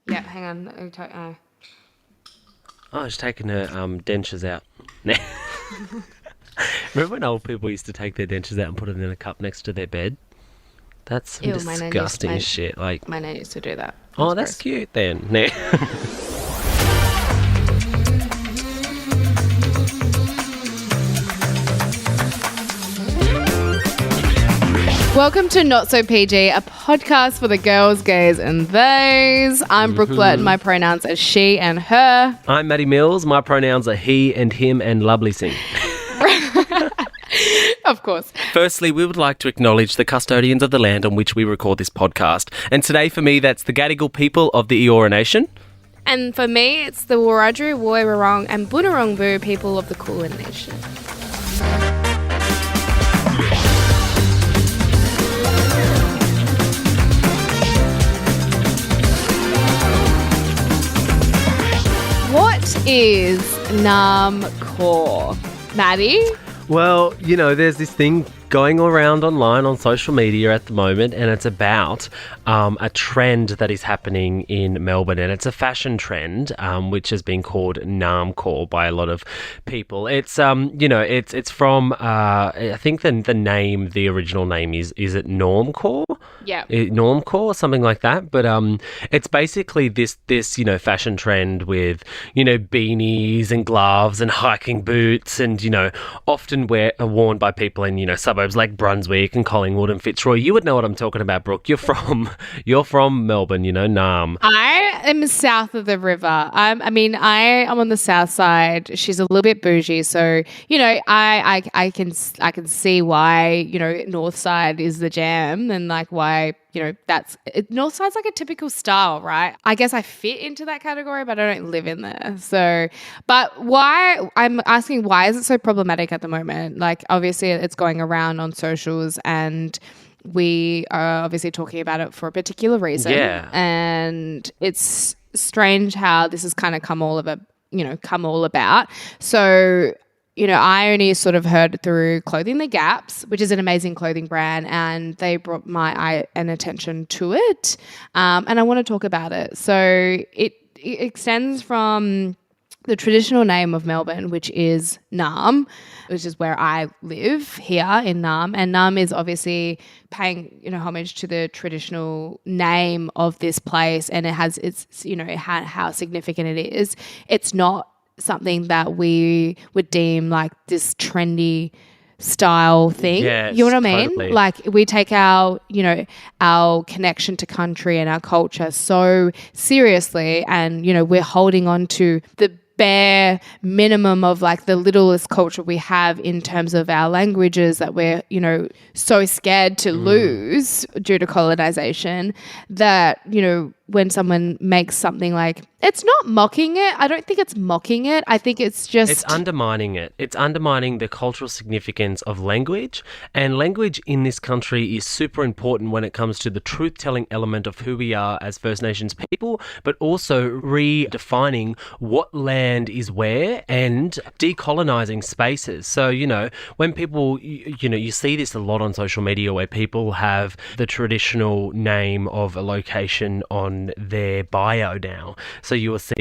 Yeah, hang on. Oh, she's taking her dentures out. Remember when old people used to take their dentures out and put it in a cup next to their bed? That's some Ew, disgusting shit. Like, my nan used to do that. oh, that's gross. cute then. Welcome to Not So PG, a podcast for the girls, gays, and theys. I'm Brooke Blurt, my pronouns are she and her. I'm Matty Mills. My pronouns are he and him and lovely sing. Of course. Firstly, we would like to acknowledge the custodians of the land on which we record this podcast. And today, for me, that's the Gadigal people of the Eora Nation. And for me, it's the Wiradjuri, Woiwurrung, and Bunurongbu people of the Kulin Nation. What is Namcor, Maddie? Well, you know, there's this thing going around online on social media at the moment, and it's about a trend that is happening in Melbourne, and it's a fashion trend which has been called Namcor by a lot of people. It's it's from I think the original name is it Normcore? Yeah. Normcore, something like that. But it's basically this fashion trend with beanies and gloves and hiking boots, and often worn by people in suburbs like Brunswick and Collingwood and Fitzroy. You would know what I'm talking about, Brooke. You're from Melbourne, Nam. I am south of the river. I am on the south side. She's a little bit bougie, so I can see why north side is the jam, and like why north side's like a typical style, right? I guess I fit into that category, but I don't live in there. So, but why? I'm asking, why is it so problematic at the moment? Like, obviously, it's going around on socials, and we are obviously talking about it for a particular reason. Yeah. And it's strange how this has kind of come all about. So, I only sort of heard through Clothing the Gaps, which is an amazing clothing brand, and they brought my eye and attention to it. And I want to talk about it. So it extends from the traditional name of Melbourne, which is Nam, which is where I live here in Nam. And Nam is obviously paying, homage to the traditional name of this place, and it has how significant it is. It's not something that we would deem like this trendy style thing. Yes, you know what I mean? totally. Like, we take our connection to country and our culture so seriously, and we're holding on to the bare minimum of like the littlest culture we have in terms of our languages that we're so scared to lose due to colonization, that when someone makes something like, it's not mocking it. I don't think it's mocking it. I think it's just... It's undermining it. It's undermining the cultural significance of language. And language in this country is super important when it comes to the truth-telling element of who we are as First Nations people, but also redefining what land is where and decolonising spaces. So, when people, you see this a lot on social media where people have the traditional name of a location on their bio now. So you will see,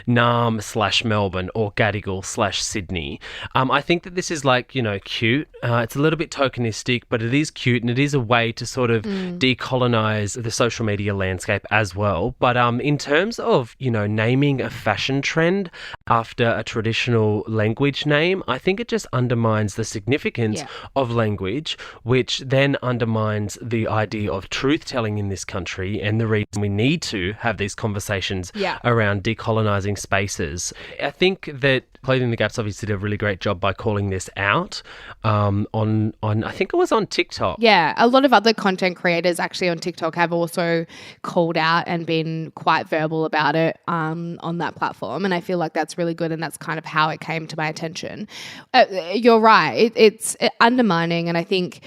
Nam/Melbourne or Gadigal/Sydney. I think that this is like, cute. It's a little bit tokenistic, but it is cute, and it is a way to sort of decolonize the social media landscape as well. But in terms of, naming a fashion trend after a traditional language name, I think it just undermines the significance of language, which then undermines the idea of truth-telling in this country and the reason we need to have these conversations around decolonising spaces. I think that Clothing the Gaps obviously did a really great job by calling this out on I think it was on TikTok. Yeah, a lot of other content creators actually on TikTok have also called out and been quite verbal about it on that platform, and I feel like that's really good, and that's kind of how it came to my attention. You're right, it's undermining, and I think,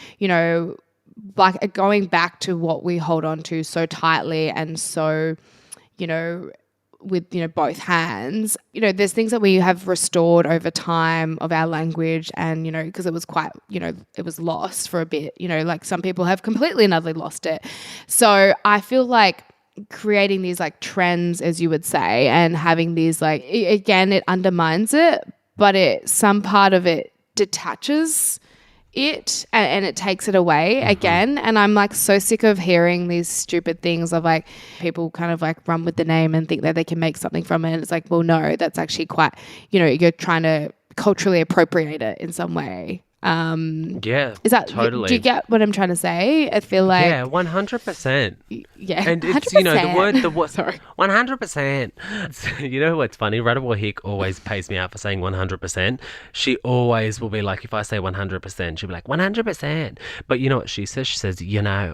like going back to what we hold on to so tightly and so, with both hands, there's things that we have restored over time of our language, and because it was quite, it was lost for a bit, like some people have completely and utterly lost it. So I feel like creating these like trends, as you would say, and having these like, again, it undermines it, but some part of it detaches it and it takes it away again. And I'm like so sick of hearing these stupid things of like people kind of like run with the name and think that they can make something from it. And it's like, well, no, that's actually quite, you're trying to culturally appropriate it in some way. Yeah, is that totally? Do you get what I'm trying to say? I feel like 100%. Yeah, and it's 100%. the word Sorry, 100%. You know what's funny? Radawar Hick always pays me out for saying 100%. She always will be like, if I say 100%, she'll be like 100%. But you know what she says? She says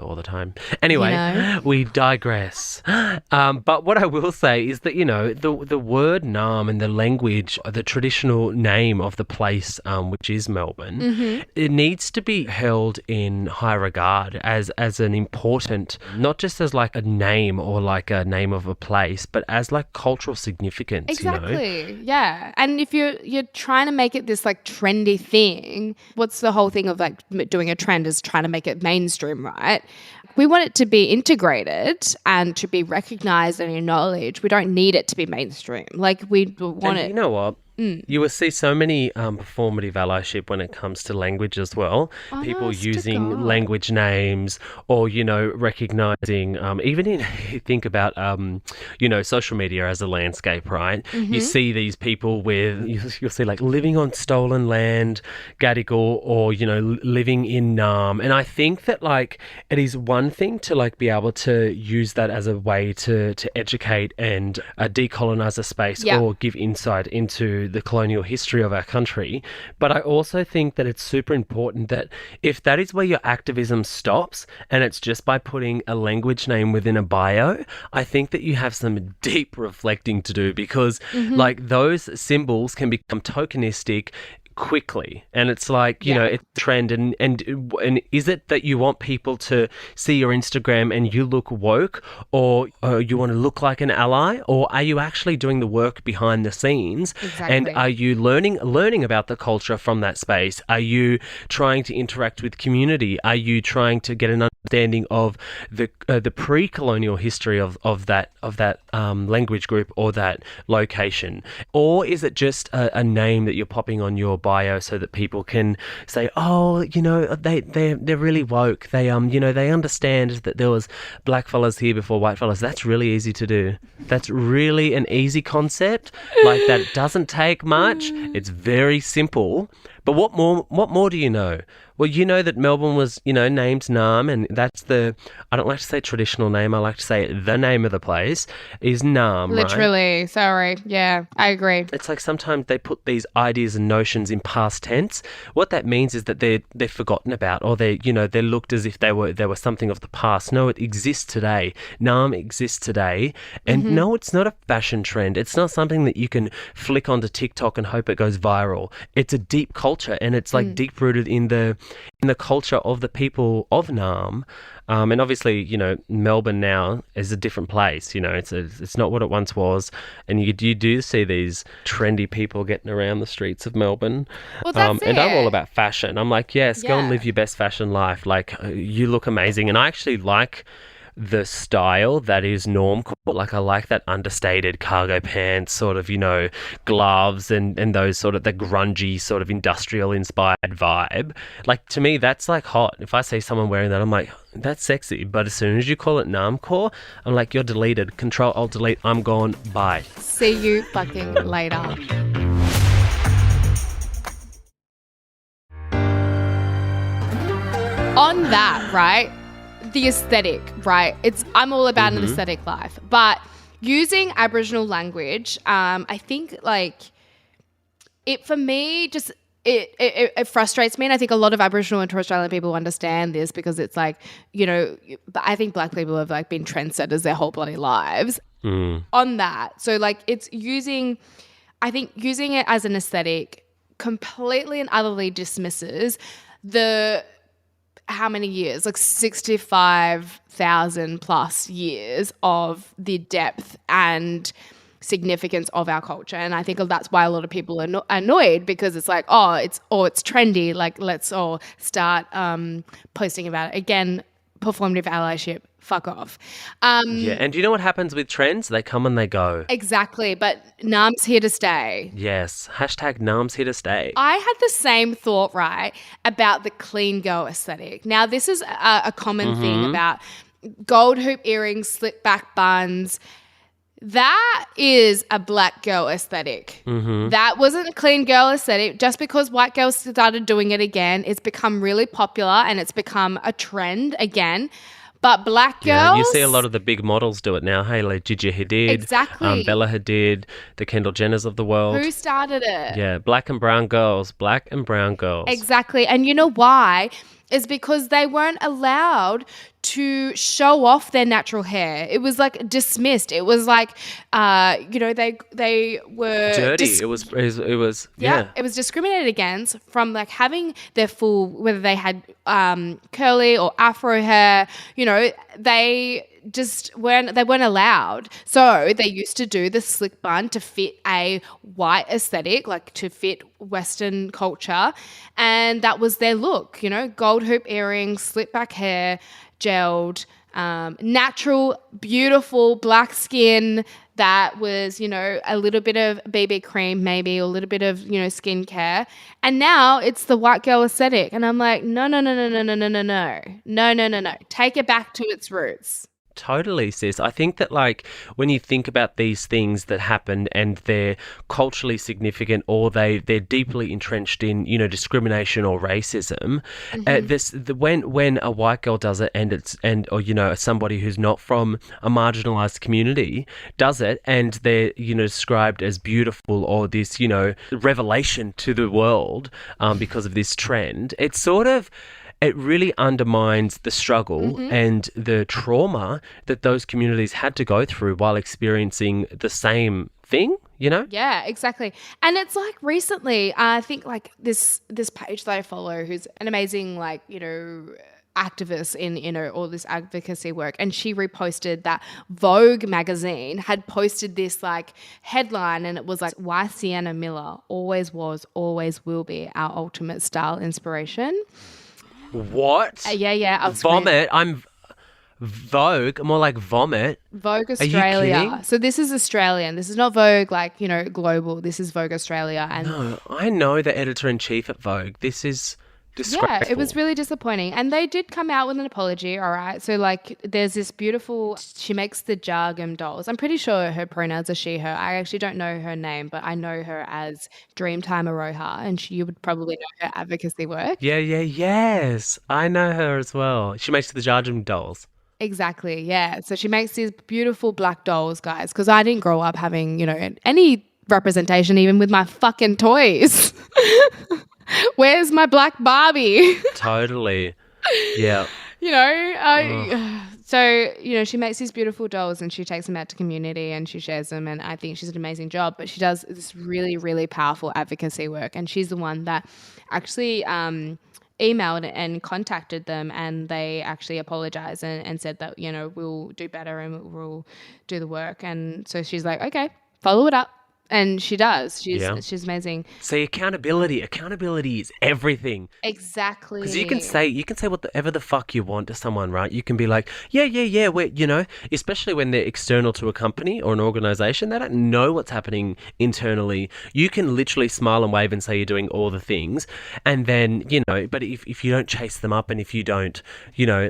all the time. Anyway, we digress. But what I will say is that the word Naarm and the language, the traditional name of the place, which is Melbourne. It needs to be held in high regard as an important, not just as like a name or like a name of a place, but as like cultural significance. Exactly. Yeah. And if you're trying to make it this like trendy thing, what's the whole thing of like doing a trend is trying to make it mainstream, right? We want it to be integrated and to be recognized and acknowledged. We don't need it to be mainstream. Like we want it. You know what? You will see so many performative allyship when it comes to language as well. People using language names or, recognizing, even in, think about, social media as a landscape, right? You see these people you'll see like living on stolen land, Gadigal, or, living in Naarm. And I think that like it is one thing to like be able to use that as a way to educate and decolonize a space or give insight into the colonial history of our country. But I also think that it's super important that if that is where your activism stops and it's just by putting a language name within a bio, I think that you have some deep reflecting to do because like those symbols can become tokenistic quickly, and it's like it's a trend, and is it that you want people to see your Instagram and you look woke, or you want to look like an ally, or are you actually doing the work behind the scenes? Exactly. And are you learning about the culture from that space? Are you trying to interact with community? Are you trying to get an understanding of the pre-colonial history of that language group or that location, or is it just a name that you're popping on your bio so that people can say, oh, they're really woke. They they understand that there was black fellas here before white fellas. That's really easy to do. That's really an easy concept. Like that doesn't take much. It's very simple. But what more do you know? Well, you know that Melbourne was, named Naarm, and that's I don't like to say traditional name, I like to say the name of the place is Naarm, Literally, right? Sorry. Yeah, I agree. It's like sometimes they put these ideas and notions in past tense. What that means is that they're forgotten about, or they're looked as if they were something of the past. No, it exists today. Naarm exists today. And no, it's not a fashion trend. It's not something that you can flick onto TikTok and hope it goes viral. It's a deep culture, and it's like deep rooted in the culture of the people of Naarm. And obviously, Melbourne now is a different place. It's not what it once was. And you do see these trendy people getting around the streets of Melbourne. Well, that's and I'm all about fashion. I'm like, yes, go and live your best fashion life. Like, you look amazing. And I actually like the style that is normcore. Like, I like that understated cargo pants, sort of, gloves and those sort of the grungy sort of industrial inspired vibe. Like, to me, that's like hot. If I see someone wearing that, I'm like, that's sexy. But as soon as you call it Naarmcore, I'm like, you're deleted. Control Alt Delete. I'm gone. Bye. See you fucking later. On that, right? The aesthetic, right? I'm all about an aesthetic life, but using Aboriginal language, I think like it for me just it frustrates me, and I think a lot of Aboriginal and Torres Strait Islander people understand this because it's like I think Black people have like been trendsetters their whole bloody lives on that. So like I think using it as an aesthetic completely and utterly dismisses how many years? Like 65,000 plus years of the depth and significance of our culture. And I think that's why a lot of people are annoyed, because it's like, it's trendy. Like, let's all start posting about it. Again, performative allyship. Fuck off. Yeah, and do you know what happens with trends? They come and they go. Exactly, but Num's here to stay. Yes, hashtag Nam's here to stay. I had the same thought, right, about the clean girl aesthetic. Now, this is a common thing about gold hoop earrings, slit back buns. That is a black girl aesthetic. That wasn't a clean girl aesthetic. Just because white girls started doing it again, it's become really popular and it's become a trend again. But black girls... Yeah, you see a lot of the big models do it now. Hey, like Gigi Hadid. Exactly. Bella Hadid, the Kendall Jenners of the world. Who started it? Yeah, black and brown girls. Black and brown girls. Exactly. And you know why? It's because they weren't allowed to show off their natural hair. It was like dismissed. It was like, they were dirty. It was yeah. It was discriminated against from like having their full, whether they had curly or afro hair. You know, they just weren't allowed. So they used to do the slick bun to fit a white aesthetic, like to fit Western culture, and that was their look. You know, gold hoop earrings, slit back hair, gelled, natural, beautiful black skin that was, you know, a little bit of BB cream maybe, or a little bit of, you know, skincare. And now it's the white girl aesthetic. And I'm like, no. Take it back to its roots. Totally, sis. I think that, like, when you think about these things that happen and they're culturally significant, or they're deeply entrenched in, you know, discrimination or racism, when a white girl does it or you know, somebody who's not from a marginalized community does it, and they're, you know, described as beautiful or this, you know, revelation to the world because of this trend, it really undermines the struggle and the trauma that those communities had to go through while experiencing the same thing, you know? Yeah, exactly. And it's like recently, I think like this page that I follow, who's an amazing, like, you know, activist in, you know, all this advocacy work, and she reposted that Vogue magazine had posted this like headline, and it was like, why Sienna Miller always was, always will be our ultimate style inspiration. What? Yeah. I'll vomit. I'm Vogue. More like vomit. Vogue Australia. Are you kidding? So this is Australian. This is not Vogue, like, you know, global. This is Vogue Australia. And no, I know the editor-in-chief at Vogue. This is disgraceful. Yeah, it was really disappointing. And they did come out with an apology, all right? So, like, there's this beautiful... She makes the Jargum dolls. I'm pretty sure her pronouns are she, her. I actually don't know her name, but I know her as Dreamtime Aroha, and you would probably know her advocacy work. Yes. I know her as well. She makes the Jargum dolls. Exactly, yeah. So she makes these beautiful black dolls, guys, because I didn't grow up having, you know, any representation even with my fucking toys. Where's my black Barbie? Totally. Yeah. You know, so, you know, she makes these beautiful dolls and she takes them out to community and she shares them, and I think she's an amazing job, but she does this really, really powerful advocacy work, and she's the one that actually emailed and contacted them, and they actually apologized and said that, you know, we'll do better and we'll do the work. And so she's like, okay, follow it up. And she does. She's amazing. See, accountability is everything. Exactly. Because you can say whatever the fuck you want to someone, right? You can be like, yeah. We're, you know, especially when they're external to a company or an organization, they don't know what's happening internally. You can literally smile and wave and say you're doing all the things, and then, you know, but if you don't chase them up and if you don't, you know,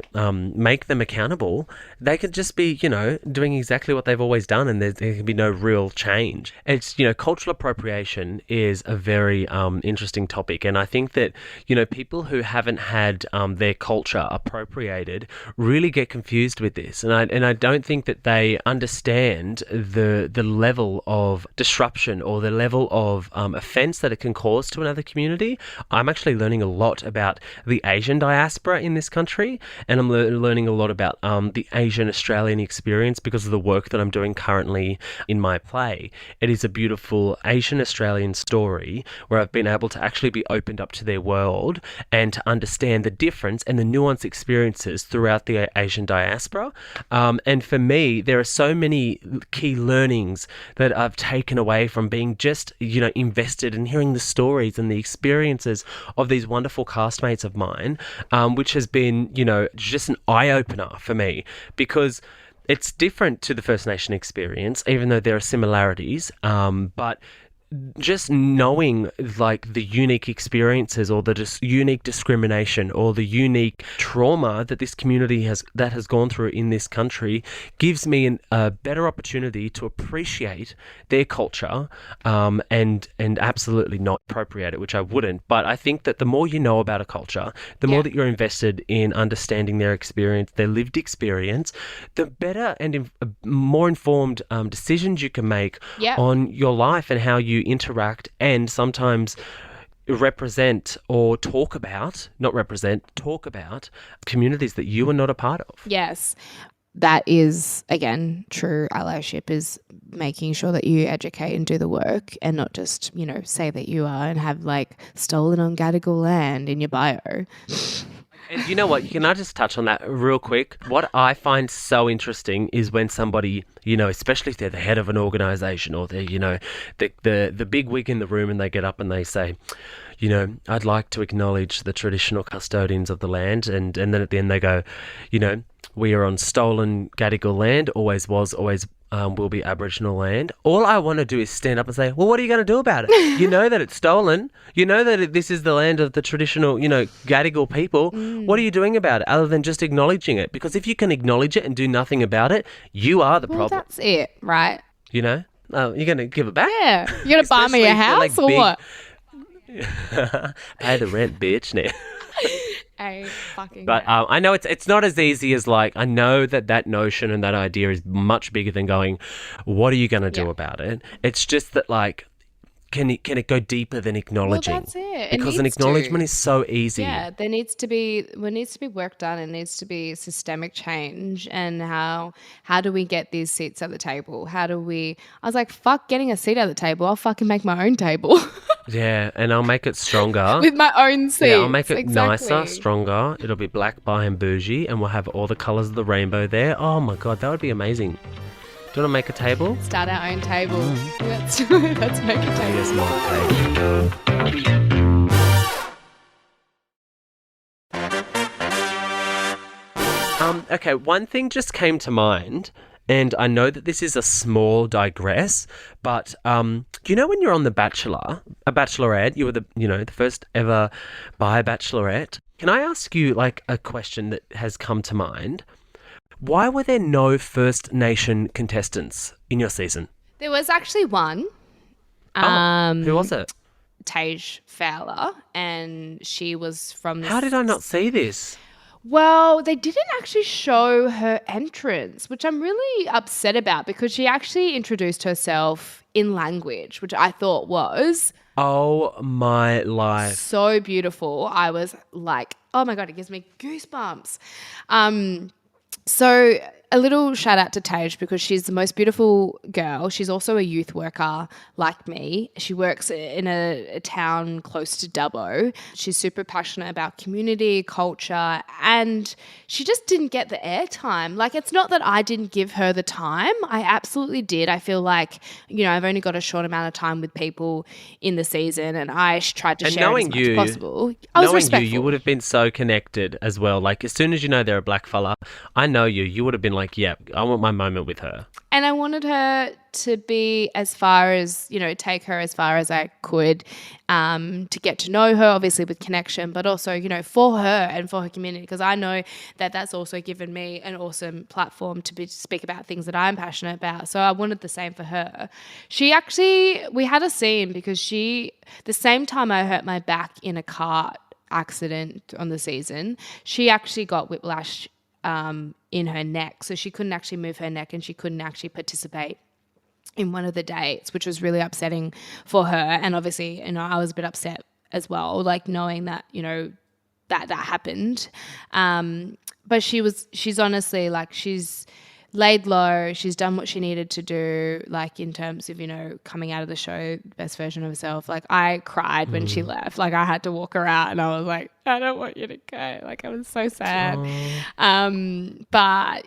make them accountable, they could just be, you know, doing exactly what they've always done, and there can be no real change. It's, you know, cultural appropriation is a very interesting topic, and I think that, you know, people who haven't had their culture appropriated really get confused with this, and I don't think that they understand the level of disruption or the level of offense that it can cause to another community. I'm actually learning a lot about the Asian diaspora in this country, and I'm learning a lot about the Asian Australian experience because of the work that I'm doing currently in my play. It is a beautiful Asian Australian story where I've been able to actually be opened up to their world and to understand the difference and the nuanced experiences throughout the Asian diaspora. And for me, there are so many key learnings that I've taken away from being just, invested in hearing the stories and the experiences of these wonderful castmates of mine, which has been, just an eye-opener for me, because it's different to the First Nation experience, even though there are similarities, but just knowing like the unique experiences or the unique discrimination or the unique trauma that this community has gone through in this country gives me a better opportunity to appreciate their culture, and absolutely not appropriate it, which I wouldn't. But I think that the more you know about a culture, the more that you're invested in understanding their experience, their lived experience, the better and more informed decisions you can make on your life and how you interact and sometimes talk about communities that you are not a part of. Yes. That is, again, true allyship, is making sure that you educate and do the work and not just, say that you are and have like stolen on Gadigal land in your bio. And you know what? Can I just touch on that real quick? What I find so interesting is when somebody, especially if they're the head of an organisation or they're, the big wig in the room, and they get up and they say, I'd like to acknowledge the traditional custodians of the land. And then at the end they go, we are on stolen Gadigal land, always was, always will be Aboriginal land. All I want to do is stand up and say, well, what are you going to do about it? You know that it's stolen. You know that this is the land of the traditional, Gadigal people. What are you doing about it other than just acknowledging it? Because if you can acknowledge it and do nothing about it, you are the problem. That's it, right? You're going to give it back? Yeah. You're going to buy me a house or what? Pay the rent, bitch. Now. But I know it's not as easy as I know that notion and that idea is much bigger than going, what are you going to do about it? It's just that can it go deeper than acknowledging? Well, that's it. Because an acknowledgement is so easy. Yeah, there needs to be work done. It needs to be systemic change. And how do we get these seats at the table? I was like, fuck getting a seat at the table. I'll fucking make my own table. Yeah, and I'll make it stronger. With my own seats. Yeah, I'll make it nicer, stronger. It'll be black, bi and bougie, and we'll have all the colours of the rainbow there. Oh my God, that would be amazing. Do you want to make a table? Start our own table. Let's make a table. Yes, my table. Okay, one thing just came to mind. And I know that this is a small digress, but when you're on The Bachelor, a Bachelorette, you were the first ever bi Bachelorette. Can I ask you a question that has come to mind? Why were there no First Nation contestants in your season? There was actually one. Who was it? Tage Fowler, and she was from. How did I not see this? Well, they didn't actually show her entrance, which I'm really upset about because she actually introduced herself in language, which I thought was... Oh, my life. So beautiful. I was like, oh, my God, it gives me goosebumps. So a little shout out to Tage because she's the most beautiful girl. She's also a youth worker like me. She works in a town close to Dubbo. She's super passionate about community, culture, and she just didn't get the airtime. It's not that I didn't give her the time. I absolutely did. I feel like, I've only got a short amount of time with people in the season, and I tried to share as much as possible. I was respectful. You would have been so connected as well. As soon as they're a black fella, I know you would have been like, yeah, I want my moment with her. And I wanted her to be as far as, take her as far as I could, to get to know her, obviously with connection, but also, for her and for her community, because I know that that's also given me an awesome platform to speak about things that I'm passionate about. So I wanted the same for her. We had a scene because the same time I hurt my back in a car accident on the season, she actually got whiplash in her neck. So she couldn't actually move her neck and she couldn't actually participate in one of the dates, which was really upsetting for her. And obviously, I was a bit upset as well, knowing that, that happened. But she's honestly she's laid low. She's done what she needed to do, like in terms of, coming out of the show, best version of herself. Like I cried when she left. Like I had to walk her out and I was like, I don't want you to go. Like I was so sad. But,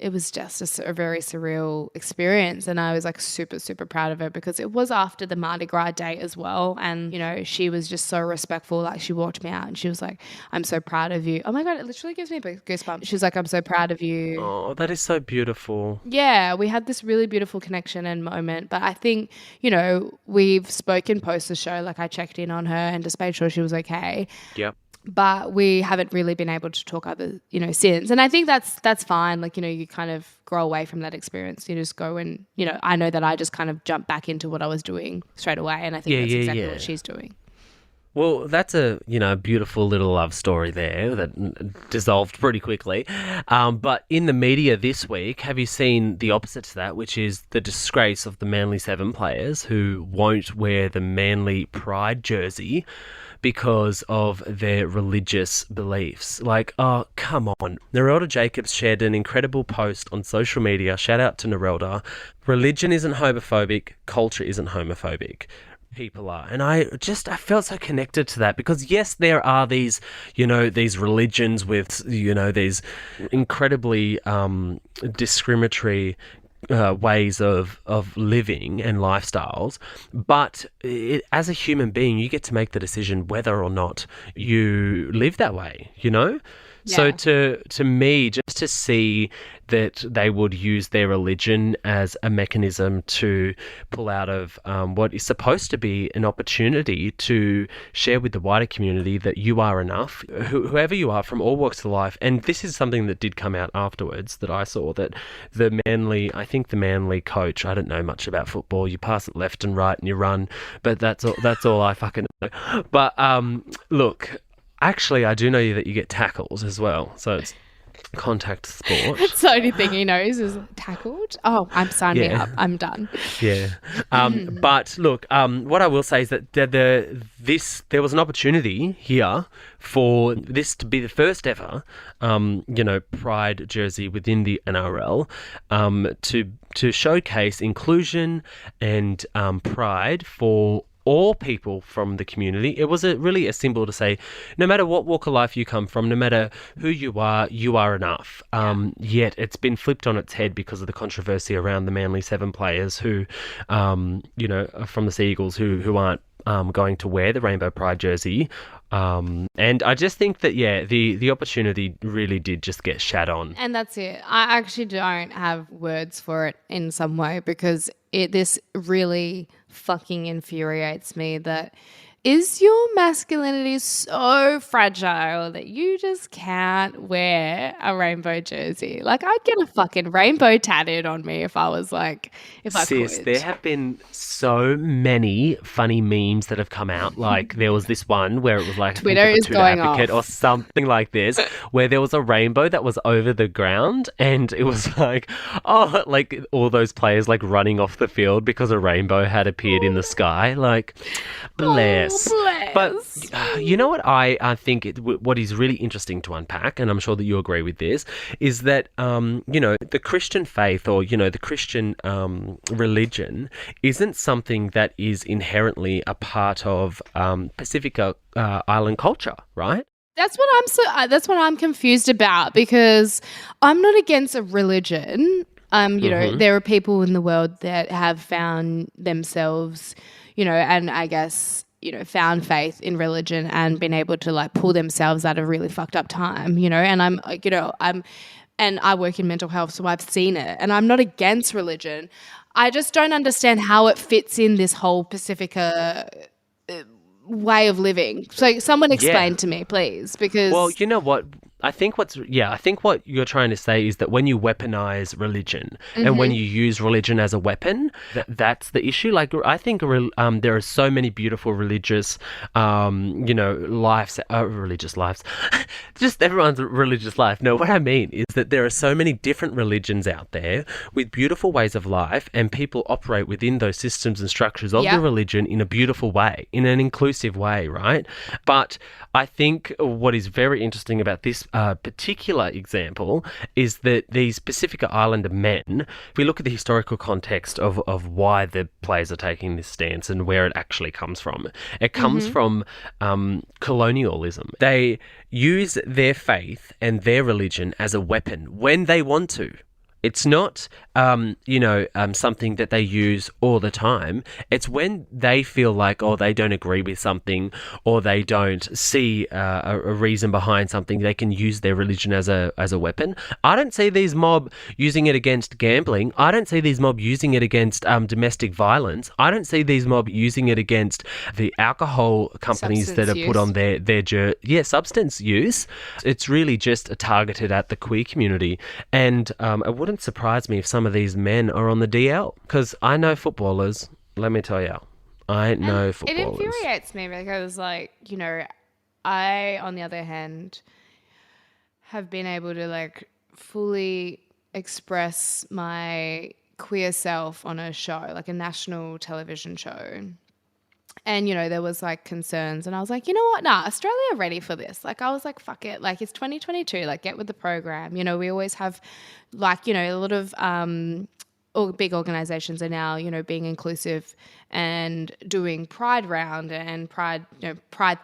it was just a very surreal experience, and I was like super, super proud of her because it was after the Mardi Gras day as well, and she was just so respectful. Like she walked me out and she was like, I'm so proud of you. Oh my God, it literally gives me goosebumps. She was like, I'm so proud of you. Oh, that is so beautiful. Yeah, we had this really beautiful connection and moment, but I think, we've spoken post the show, like I checked in on her and just made sure she was okay. Yep. But we haven't really been able to talk since. And I think that's fine. Like, you kind of grow away from that experience. You just go and, I know that I just kind of jumped back into what I was doing straight away. And I think that's exactly what she's doing. Well, that's a beautiful little love story there that dissolved pretty quickly. But in the media this week, have you seen the opposite to that, which is the disgrace of the Manly Seven players who won't wear the Manly Pride jersey because of their religious beliefs? Like, oh, come on. Narelda Jacobs shared an incredible post on social media. Shout out to Narelda. Religion isn't homophobic. Culture isn't homophobic. People are. And I felt so connected to that because yes, there are these, these religions with, these incredibly discriminatory ways of living and lifestyles, but as a human being, you get to make the decision whether or not you live that way, Yeah. So to me, just to see that they would use their religion as a mechanism to pull out of what is supposed to be an opportunity to share with the wider community that you are enough, whoever you are from all walks of life. And this is something that did come out afterwards that I saw, that the Manly coach, I don't know much about football, you pass it left and right and you run, but that's all I fucking know. But look, actually, I do know that you get tackles as well, so it's contact sport. That's the only thing he knows is tackled. Oh, I'm signing me up. I'm done. Yeah. But look, what I will say is that there was an opportunity here for this to be the first ever, Pride jersey within the NRL, to showcase inclusion and pride for all people from the community. It was really a symbol to say, no matter what walk of life you come from, no matter who you are enough. Yet it's been flipped on its head because of the controversy around the Manly Seven players who, from the Sea Eagles who aren't going to wear the Rainbow Pride jersey. And I just think that, the opportunity really did just get shat on. And that's it. I actually don't have words for it in some way because this really fucking infuriates me that is your masculinity so fragile that you just can't wear a rainbow jersey? Like, I'd get a fucking rainbow tattooed on me if I was like, if I could. Sis, there have been so many funny memes that have come out. Like, there was this one where it was like Twitter is going off. Or something like this, where there was a rainbow that was over the ground, and it was like, like all those players like running off the field because a rainbow had appeared in the sky. Like, bless. Bless. But you know what I think what is really interesting to unpack, and I'm sure that you agree with this, is that the Christian faith or the Christian religion isn't something that is inherently a part of Pacific Island culture, right? That's what I'm confused about, because I'm not against a religion. There are people in the world that have found themselves, and I guess, found faith in religion and been able to like pull themselves out of a really fucked up time, and and I work in mental health, so I've seen it, and I'm not against religion. I just don't understand how it fits in this whole Pacifica way of living. So someone explain to me, please, because... Well, you know what? I think what you're trying to say is that when you weaponize religion and when you use religion as a weapon, that's the issue. Like, I think there are so many beautiful religious, religious lives, just everyone's religious life. No, what I mean is that there are so many different religions out there with beautiful ways of life, and people operate within those systems and structures of the religion in a beautiful way, in an inclusive way, right? But I think what is very interesting about this particular example is that these Pacifica Islander men, if we look at the historical context of why the players are taking this stance and where it actually comes from, it comes from colonialism. They use their faith and their religion as a weapon when they want to. It's not, something that they use all the time. It's when they feel like, they don't agree with something or they don't see a reason behind something, they can use their religion as a weapon. I don't see these mob using it against gambling. I don't see these mob using it against domestic violence. I don't see these mob using it against the alcohol companies Substance that are put on their substance use. It's really just targeted at the queer community. And it wouldn't surprise me if some of these men are on the DL, because I know footballers. Let me tell you, I know footballers. It infuriates me because, I, on the other hand, have been able to fully express my queer self on a show, like a national television show. And, there was concerns and I was like, you know what? Nah, Australia are ready for this. I was like, fuck it. It's 2022. Get with the program. We always have a lot of big organizations are now, being inclusive and doing Pride Round and Pride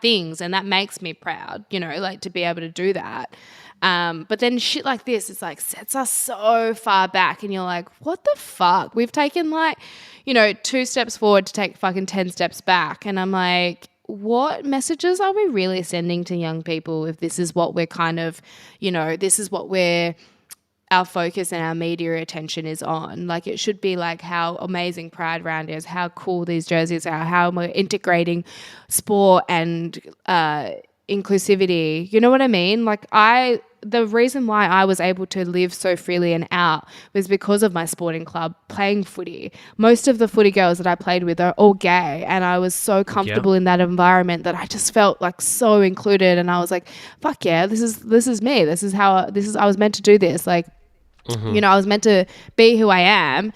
things. And that makes me proud, to be able to do that. But then shit like this, it's sets us so far back and you're like, what the fuck? We've taken 2 steps forward to take fucking 10 steps back. And I'm like, what messages are we really sending to young people if this is what we're kind of, this is what our focus and our media attention is on? It should be how amazing Pride Round is, how cool these jerseys are, how we're integrating sport and inclusivity. You know what I mean? The reason why I was able to live so freely and out was because of my sporting club playing footy. Most of the footy girls that I played with are all gay, and I was so comfortable in that environment that I just felt so included. And I was like, "Fuck yeah, this is me. I was meant to do this. I was meant to be who I am."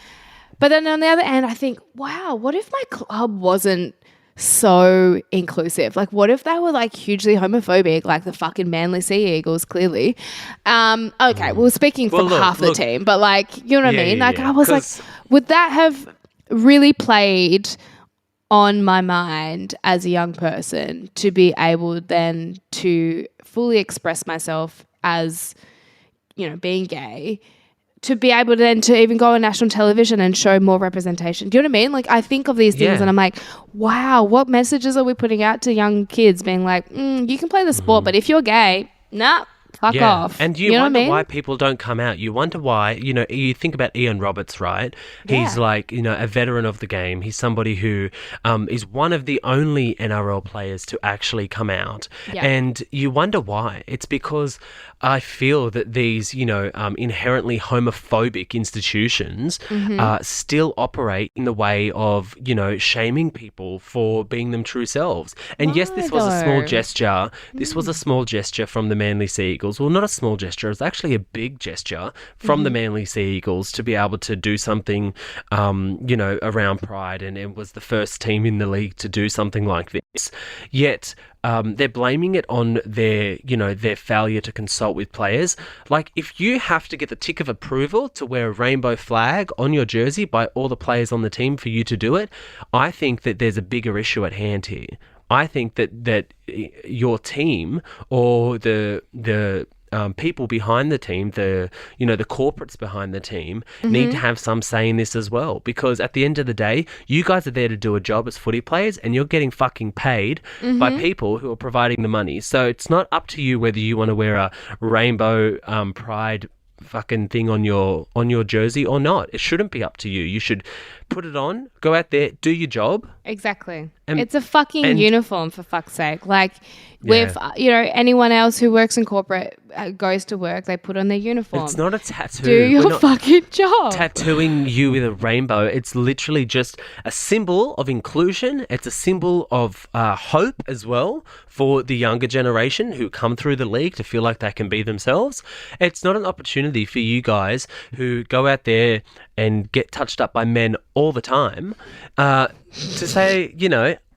But then on the other end, I think, wow, what if my club wasn't so inclusive? What if they were hugely homophobic, like the fucking Manly Sea Eagles, clearly? Okay, well, speaking from half the team, but you know what I mean? I was would that have really played on my mind as a young person to be able then to fully express myself as, being gay, to be able to then to even go on national television and show more representation? Do you know what I mean? I think of these things and I'm like, wow, what messages are we putting out to young kids being you can play the sport, but if you're gay, nah, fuck off. And you wonder why people don't come out. You wonder why, you think about Ian Roberts, right? He's a veteran of the game. He's somebody who is one of the only NRL players to actually come out. Yeah. And you wonder why. It's because I feel that these, inherently homophobic institutions still operate in the way of, shaming people for being them true selves. And yes, this was a small gesture. This was a small gesture from the Manly Sea Eagles. Well, not a small gesture. It was actually a big gesture from the Manly Sea Eagles to be able to do something, around Pride. And it was the first team in the league to do something like this. Yet they're blaming it on their failure to consult with players. If you have to get the tick of approval to wear a rainbow flag on your jersey by all the players on the team for you to do it, I think that there's a bigger issue at hand here. I think that your team or the people behind the team, the corporates behind the team need to have some say in this as well, because at the end of the day, you guys are there to do a job as footy players and you're getting fucking paid by people who are providing the money. So it's not up to you whether you want to wear a rainbow Pride fucking thing on your jersey or not. It shouldn't be up to you. You should put it on, go out there, do your job. Exactly. It's a fucking uniform, for fuck's sake. With anyone else who works in corporate goes to work, they put on their uniform. It's not a tattoo. Do your fucking job. Tattooing you with a rainbow. It's literally just a symbol of inclusion. It's a symbol of hope as well for the younger generation who come through the league to feel like they can be themselves. It's not an opportunity for you guys who go out there and get touched up by men all the time to say,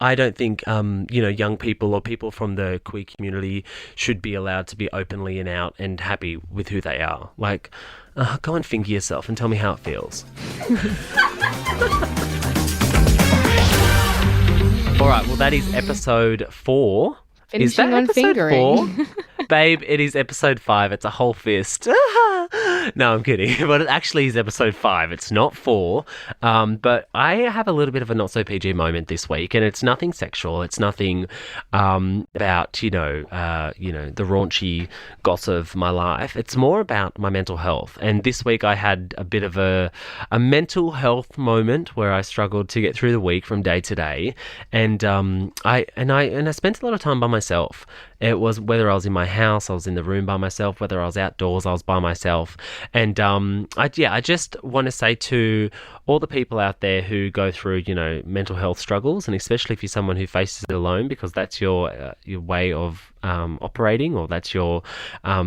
I don't think, young people or people from the queer community should be allowed to be openly and out and happy with who they are. Like, go and finger yourself and tell me how it feels. All right, well, that is episode 4. Is that Finishing on episode fingering. 4? Babe, it is episode 5. It's a whole fist. No, I'm kidding. But it actually is episode 5. It's not 4. But I have a little bit of a not so PG moment this week, and it's nothing sexual. It's nothing about the raunchy gossip of my life. It's more about my mental health. And this week I had a bit of a mental health moment where I struggled to get through the week from day to day, and I spent a lot of time by myself. It was whether I was in my house, I was in the room by myself, whether I was outdoors, I was by myself. And I just want to say to all the people out there who go through, mental health struggles, and especially if you're someone who faces it alone, because that's your way of operating, or that's your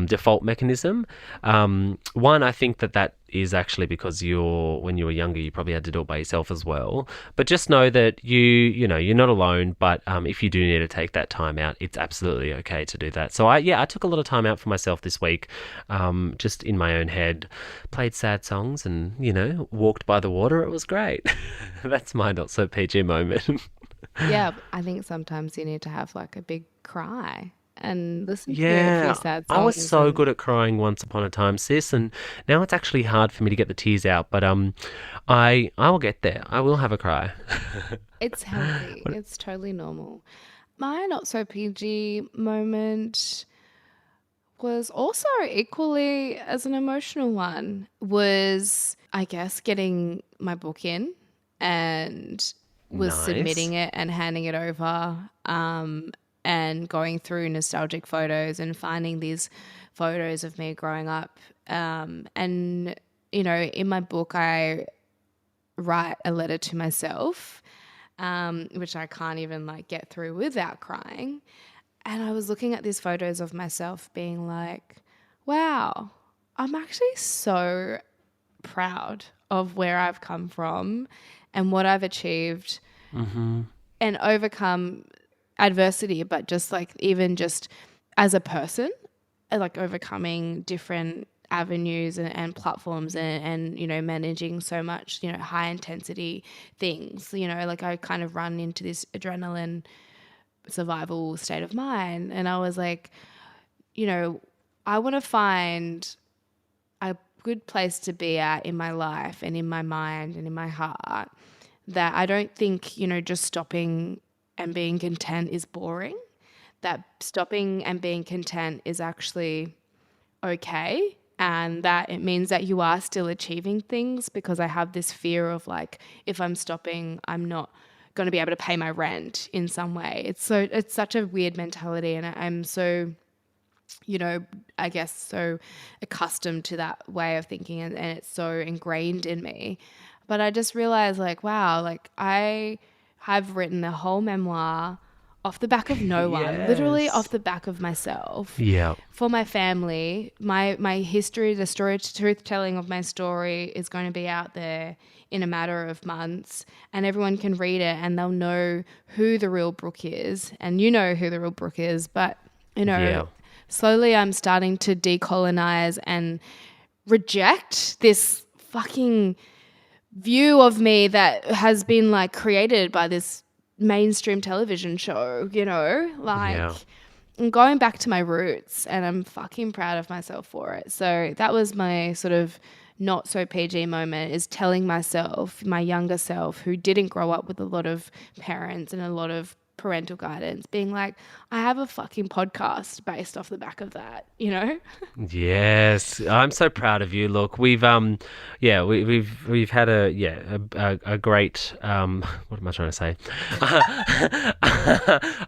default mechanism. One, I think that is actually because when you were younger, you probably had to do it by yourself as well. But just know that you're not alone. But if you do need to take that time out, it's absolutely okay to do that. So I took a lot of time out for myself this week, just in my own head, played sad songs, and walked by the water. It was great. That's my not so PG moment. Yeah, I think sometimes you need to have like a big cry and listen to a Yeah, few sad songs. I was so good at crying once upon a time, sis, and now it's actually hard for me to get the tears out. But I will get there. I will have a cry. It's healthy. It's totally normal. My not so PG moment was also equally as an emotional one, was I guess getting my book in and was Nice. submitting it and handing it over, and going through nostalgic photos and finding these photos of me growing up. And, in my book, I write a letter to myself, which I can't even get through without crying. And I was looking at these photos of myself being like, wow, I'm actually so proud of where I've come from and what I've achieved and overcome adversity, but just even just as a person, overcoming different avenues and platforms and managing so much, high intensity things, I kind of run into this adrenaline survival state of mind. And I was like, I want to find a good place to be at in my life and in my mind and in my heart, that I don't think, just stopping and being content is boring, that stopping and being content is actually okay, and that it means that you are still achieving things, because I have this fear of if I'm stopping, I'm not going to be able to pay my rent in some way. It's such a weird mentality, and I'm so, I guess so accustomed to that way of thinking, and it's so ingrained in me. But I just realized wow, I have written a whole memoir off the back of no one, literally off the back of myself. Yeah. For my family, my history, the truth telling of my story is going to be out there in a matter of months, and everyone can read it and they'll know who the real Brooke is, and who the real Brooke is. But slowly I'm starting to decolonize and reject this fucking view of me that has been created by this mainstream television show, I'm going back to my roots, and I'm fucking proud of myself for it. So that was my sort of not so PG moment, is telling myself, my younger self who didn't grow up with a lot of parents and a lot of parental guidance, being like, I have a fucking podcast based off the back of that, Yes, I'm so proud of you. Look, we've had a great what am I trying to say?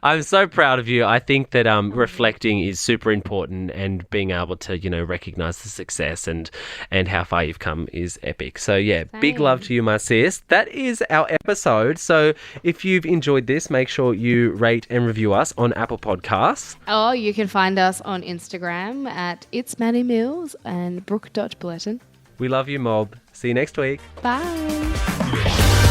I'm so proud of you. I think that reflecting is super important, and being able to recognize the success and how far you've come is epic. So big love to you, my sis. That is our episode. So if you've enjoyed this, make sure you rate and review us on Apple Podcasts. Or you can find us on Instagram at It's Maddie Mills and Brooke.Bulletin. We love you, mob. See you next week. Bye.